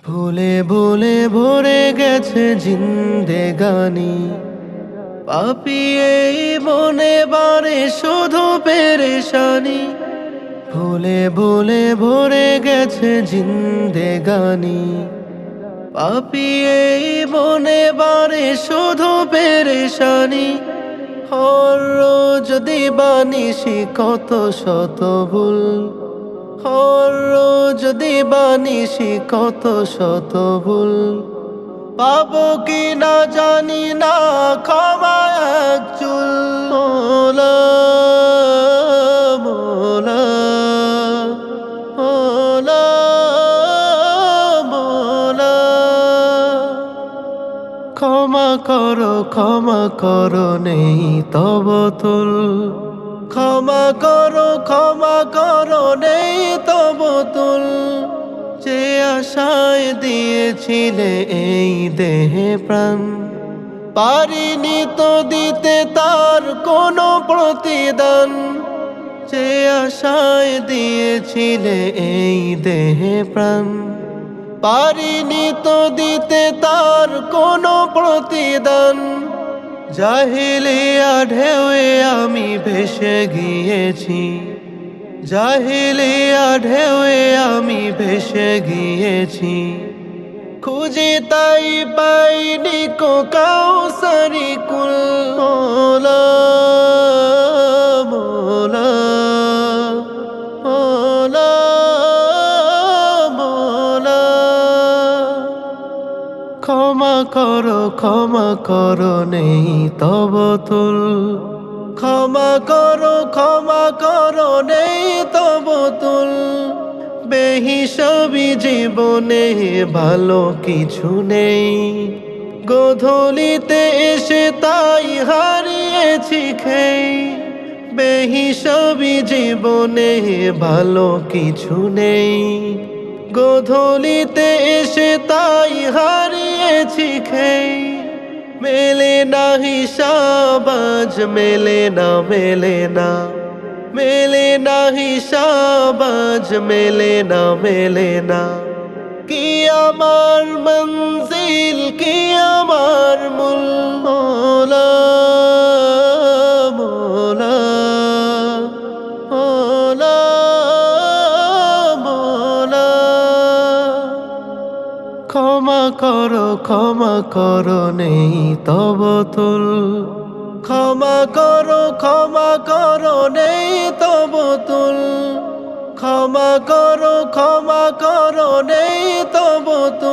ভুলে ভুলে ভরে গেছে জিন্দেগানি, পাপি এই মনে বারে শুধু পেরেশানি। ভুলে ভুলে ভরে গেছে জিন্দেগানি, পাপি এই মনে বারে শুধু পেরেশানি। হর রোজ দিবানিশি কত শত ভুল, হর রোজ দিবানিশি কত শত ভুল। পাবো কি না জানি না ক্ষমা এক চুল। মোলা মোলা মোলা মোলা, ক্ষমা করো নেই তব তুল। ক্ষমা করো নেই তব তুল। যে আশায় দিয়েছিলে এই দেহে প্রাণ, পারিনি তো দিতে তার কোনো প্রতিদান। যে আশায় দিয়েছিলে এই দেহে প্রাণ, পারিনি তো দিতে তার কোনো প্রতিদান। জাহিলিয়া ঢেউয়ে আমি ভেসে গিয়েছি, জাহিলিয়া ঢেউয়ে আমি ভেসে গিয়েছি। খুঁজে তাই পাইনি কো কাউসারি কুল। মোলা মোলা মোলা মোলা, ক্ষমা করো নেই তব তুল। ক্ষমা করো নেই তব তুল। বেহিসাবি জীবনে ভালো কিছু নেই, গোধূলিতে এসে তাই হারিয়েছি খেই। বেহিসাবি জীবনে ভালো কিছু নেই, গোধূলিতে এসে তাই হারিয়েছি খেই। মেলে না হিসাব আজ, মেলে না মেলে না হিসাব আজ, মেলে না। কি আমার মঞ্জিল, কি আমার মূল। মোলা মোলা মোলা মোলা, ক্ষমা করো নেই তব তুল। ক্ষমা করো নেই তব তুল। ক্ষমা করো নেই তব তুল।